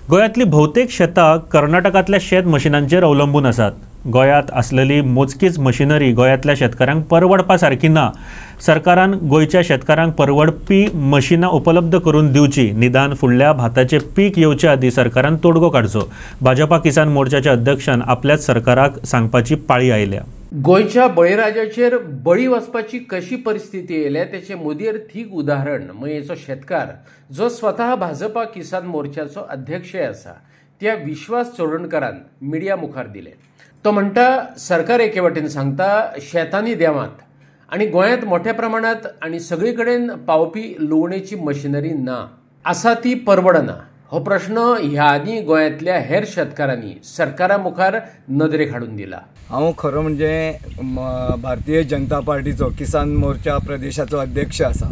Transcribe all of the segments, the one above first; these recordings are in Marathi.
गोंयांतली भोवतेक शेतां कर्नाटकांतल्या शेत मशिनांचेर अवलंबून आसात। गोंयांत आसलेली मोजकीच मशिनरी गोंयांतल्या शेतकारांक परवडपा सारकी ना। सरकारान गोंयच्या शेतकारांक परवडपी मशिनां उपलब्ध करून दिवची, निदान फुडल्या भाताचे पीक येवचे आदीं सरकारान तोडगो काडचो। भाजपा किसान मोर्चाच्या अध्यक्षान आपल्याच सरकाराक सांगपाची पाळी आयल्या। गोंयच्या बळीराजाचेर बळी वचपाची कशी परिस्थिती येयल्या तेचे मुदीर ठीक उदाहरण मयेचो शेतकार जो स्वतः भाजपा किसान मोर्चाचो अध्यक्षय आसा त्या विश्वास चोडणकरान मिडिया मुखार दिले। तो म्हणटा, सरकार एके वटेन सांगता शेतांनी देवात आणि गोंयांत मोठ्या प्रमाणात आणि सगळी कडेन पावपी लुवणेची मशिनरी ना, आसा ती परवडना। हो प्रश्न ह्या आदी गोंयांतल्या हेर शेतकारांनी सरकारा मुखार नदरेक हाडून दिला। हांव खरो म्हणजे भारतीय जनता पार्टीचो किसान मोर्चा प्रदेशाचो अध्यक्ष आसा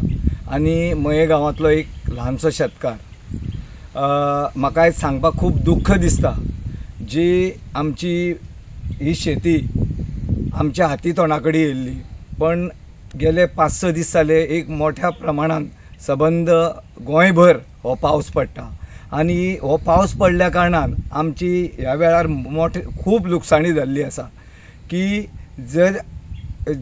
आनी मये गांवांतलो एक ल्हानसो शेतकार। म्हाका आयज सांगपाक खूब दुख्ख दिसता जी आमची ही शेती आमच्या हाती तोंडा कडेन येयल्ली, पण गेले 5-6 दीस जाले एक मोठ्या प्रमाणान सबंद गोंयभर हो पावस पडटा आनी हो पावस पडल्या कारणान आमची ह्या वेळार खूब लुकसाणी जाल्ली आसा की जर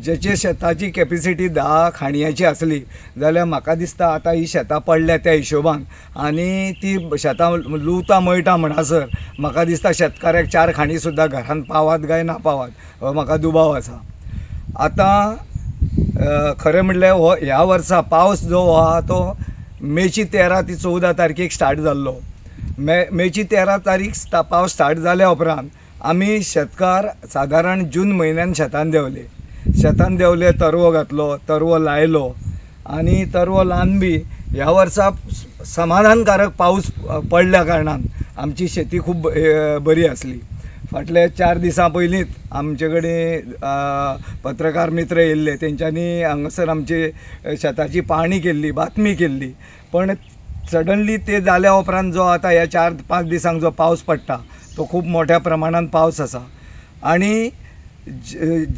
जेचे शेताची कॅपॅसिटी 10 खाणयाची आसली जाल्यार म्हाका दिसता आतां ही शेतां पडल्या त्या हिशोबान आनी ती शेतां लुवता मळटा म्हणसर म्हाका दिसता शेतकाऱ्याक 4 खाणी सुद्दां घरान पावात काय ना पावात हो म्हाका दुबाव आसा। आतां खरें म्हणल्यार हो ह्या वर्सा पावस जो आहा तो मेची 13 ते 14 तारखेक स्टार्ट जाल्लो। मेची 13 तारीख पावस स्टार्ट जाल्या उपरांत आमी शेतकार सादारण जून म्हयन्यान शेतान देवले, तरवो घातलो, तरवो लायलो आनी तरवो लावन बी ह्या वर्सा समाधानकारक पावस पडल्या कारणान आमची शेती खूब बरी आसली। फाटले 4 दिसां पयलींच आमचे कडेन पत्रकार मित्र येयल्ले, तेंच्यांनी हांगासर आमची शेताची पाहणी केल्ली, बातमी केल्ली, पण सडनली ते जाल्या उपरांत जो आतां ह्या 4-5 दिसांक जो पावस पडटा तो खूब मोठ्या प्रमाणात पावस आसा आनी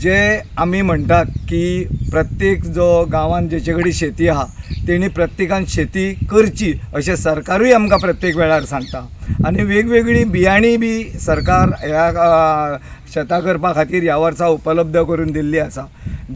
जे आमी म्हणटात की प्रत्येक जो गांवांत जेचे कडेन शेती आहा तेणी प्रत्येकान शेती करची अशें सरकारूय आमकां प्रत्येक वेळार सांगता आनी वेगवेगळी बियाणी बी सरकार ह्या शेतां करपा खातीर ह्या वर्सा उपलब्ध करून दिल्ली आसा।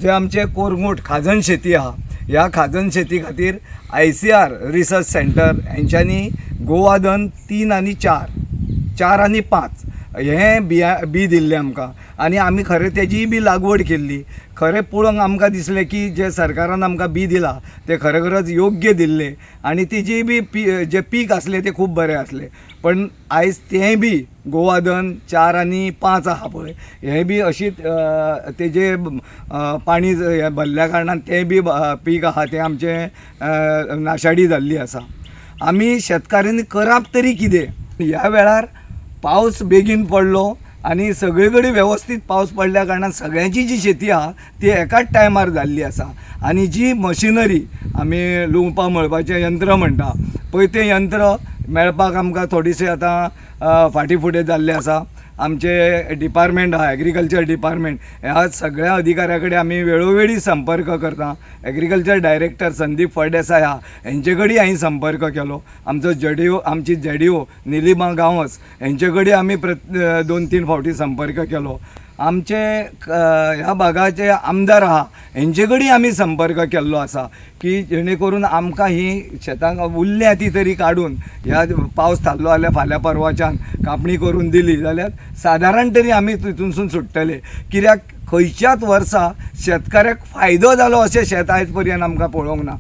जे आमचे कोरगूट खाजण शेती आहा ह्या खाजण शेती खातीर ICR रिसर्च सेंटर हेंच्यांनी गोवाधन 3 आनी 4 आनी 5 हें बी दिल्लें आमकां आनी आमी खरें तेजी बी लागवड केल्ली। खरें पळोवंक आमकां दिसलें की जे सरकारान आमकां बी दिलां ते खरेखरच योग्य दिल्लें आनी तेजी बी जे पीक आसलें ते खूब बरें आसलें, पण आयज तें बी गोवाधन 4 आनी 5 आहा पळय हें बी अशीच तेजे पाणी भरल्या कारणान तें बी पीक आहा तें आमचें नाशाडी जाल्ली आसा। आमी शेतकाऱ्यांनी करप तरी कितें? ह्या वेळार पावस बेगीन पडलो आनी सगळे कडेन वेवस्थीत पावस पडल्या कारणान सगळ्यांची जी शेती आहा ती एकाच टायमार जाल्ली आसा आनी जी मशिनरी आमी लुवपा मळपाचें यंत्र म्हणटा पळय तें यंत्र मेळपाक आमकां थोडीशें आतां फाटीं फुडें जाल्लें आसा। आमचे डिपार्टमेंट आहा एग्रीकल्चर डिपार्टमेंट ह्या सगळ्या अधिकाऱ्या कडेन आमी वेळोवेळी संपर्क करता। एग्रीकल्चर डायरेक्टर संदीप फळदेसाय आहा हेंचे कडेन हांवें संपर्क केलो। आमचो आमची JDO निलिमा गांवस हेंचे कडेन आमी 2-3 फावटी संपर्क केलो। आमचे ह्या भागाचे आमदार आहा हेंचे कडेन आमी संपर्क केल्लो आसा की जेणे करून आमकां ही शेतांक उरल्या ती तरी काडून ह्या पावस थारलो जाल्यार फाल्यां परवाच्यान कापणी करून दिली जाल्यार सादारण तरी आमी तितूनसून सुट्टले। कित्याक खंयच्याच वर्सा शेतकाऱ्याक फायदो जालो अशें शेत आयज पर्यंत आमकां पळोवंक ना।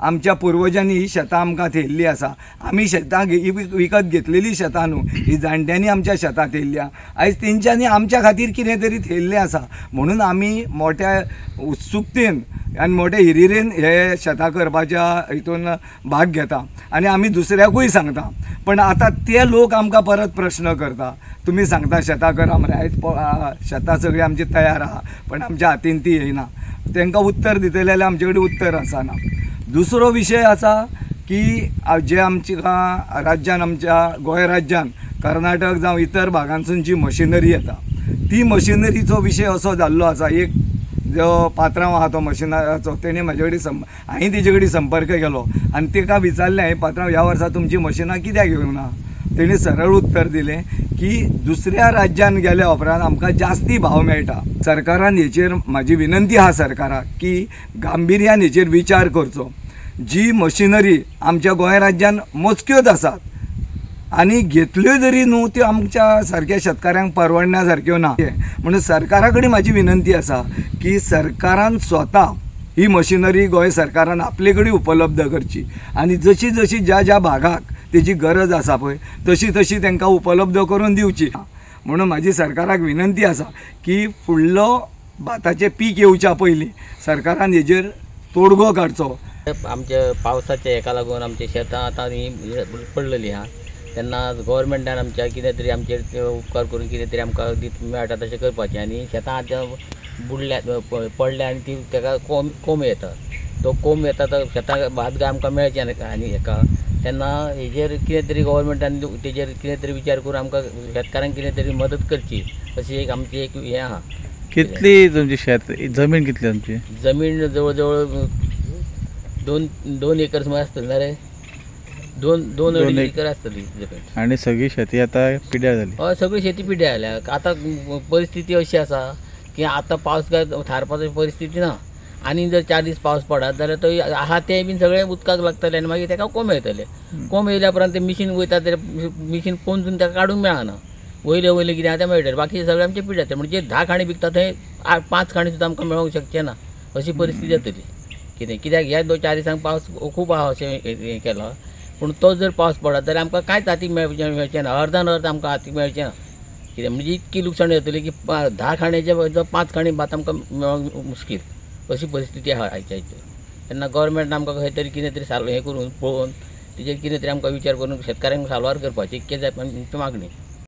आमच्या पुर्वजांनी ही शेतां आमकां थेयल्ली आसा, आमी शेतां विकत घेतलेली शेतां न्हू, ही जाणट्यांनी आमच्या शेतां थेयल्ल्या। आयज तेंच्यांनी आमच्या खातीर कितें तरी थेयल्लें आसा म्हणून आमी मोठ्या उत्सुकतेन आनी मोठ्या हिरिरीन हे शेतां करपाच्या हितून भाग घेता आनी आमी दुसऱ्याकूय सांगता। पण आतां ते लोक आमकां परत प्रश्न करता, तुमी सांगता शेतां करा मरे, आयज शेतां सगळीं आमची तयार आहा पण आमच्या हातीन ती येयना। तांकां उत्तर दितले जाल्यार आमचे कडेन उत्तर आसना। दुसरो विशय आसा की जे आमच्या राज्यान आमच्या गोंय राज्यान कर्नाटक जावं इतर भागांसून जी मशिनरी येता ती मशिनरीचो विशय असो जाल्लो आसा। एक जो पात्रांव आहा तो मशिनराचो तेणे म्हाजे कडेन हांवें तेजे कडेन संपर्क केलो आनी ताका विचारलें, हांवें पात्रांव ह्या वर्सा तुमची मशिनां कित्याक येवंक ना? तेणी सरळ उत्तर दिलें की दुसऱ्या राज्यान गेल्या उपरांत आमकां जास्ती भाव मेळटा. सरकारान हेचेर म्हाजी विनंती आहा सरकाराक की गांभिर्यान हेचेर विचार करचो. जी मशिनरी आमच्या गोंय राज्यान मोजक्योच आसात आनी घेतल्यो जरी न्हू त्यो आमच्या सारक्या शेतकाऱ्यांक परवडण्या सारक्यो ना. म्हणून सरकारा कडेन म्हाजी विनंती आसा की सरकारान स्वता ही मशिनरी गोंय सरकारान आपले कडेन उपलब्ध करची आनी जशी जशी ज्या ज्या भागाक तेजी गरज आसा पळय तशी तशी तांकां उपलब्ध करून दिवची. म्हणून म्हाजी सरकाराक विनंती आसा की फुडलो भाताचें पीक येवच्या पयलीं सरकारान हेजेर तोडगो काडचो. आमच्या पावसाच्या हेका लागून आमच्या शेतां आतां ही पडलेली आहा तेन्ना गव्हर्मेंटान आमच्या कितें तरी आमचेर उपकार करून कितें तरी आमकां दीत मेळटा तशें करपाचें. आनी शेतां आतां बुडल्या पडल्या आनी ती ताका कोंब येता. तो कोंब येता तो शेतां भात काय आमकां मेळचें ना आनी हेका तेन्ना हेजेर कितें तरी गव्हर्मेंटान तेजेर कितें तरी विचार करून आमकां शेतकाऱ्यांक कितें तरी मदत करची अशी एक आमची एक हें आहा. कितली तुमची शेत जमीन कितली तुमची? जमीन जवळ जवळ 2 एकर सुमार आसतली ना रे. 2 एकर आसतली जमीन. आणि सगळी शेती आता पिड्यार झाली. हय सगळी शेती पिड्ड्यार जाल्या. आतां परिस्थिती अशी आसा की आतां पावस काय थारपाची परिस्थिती ना आनी जर 4 दीस पावस पडत जाल्यार तो आहा ते बीन सगळें उदकाक लागतले आनी मागीर ताका कोंब येतले. कोंब येयल्या उपरांत ते मिशीन वयता ते मिशीन पोंदून ताका काडूंक मेळना. वयले कितें आतां मेळटलें बाकी सगळें आमचें पिड्यार. म्हणजे 10 खाणी विकता थंय 5 खाणी सुद्दां आमकां मेळोंक शकचें ना अशी परिस्थिती जातली. कित्याक ह्या 2-4 दिसांक पावस खूब आहा अशें हें केलां. पूण तो जर पावस पडत जाल्यार आमकां कांयच हातीक मेळचें ना. अर्दान अर्द आमकां हातीक मेळचें ना. कित्याक म्हणजे इतकी लुकसाण जातली की 10 खाणेचे 5 खाणी भात आमकां मेळोंक मुश्कील अशी परिस्थिती आहा आयच्या हाचेर. तेन्ना गव्हर्मेंट आमकां खंय तरी कितें तरी हें करून पळोवन तेजेर कितें तरी आमकां विचार करून शेतकाऱ्यांक साल्वार करपाची इतकें जाय आमची मागणी.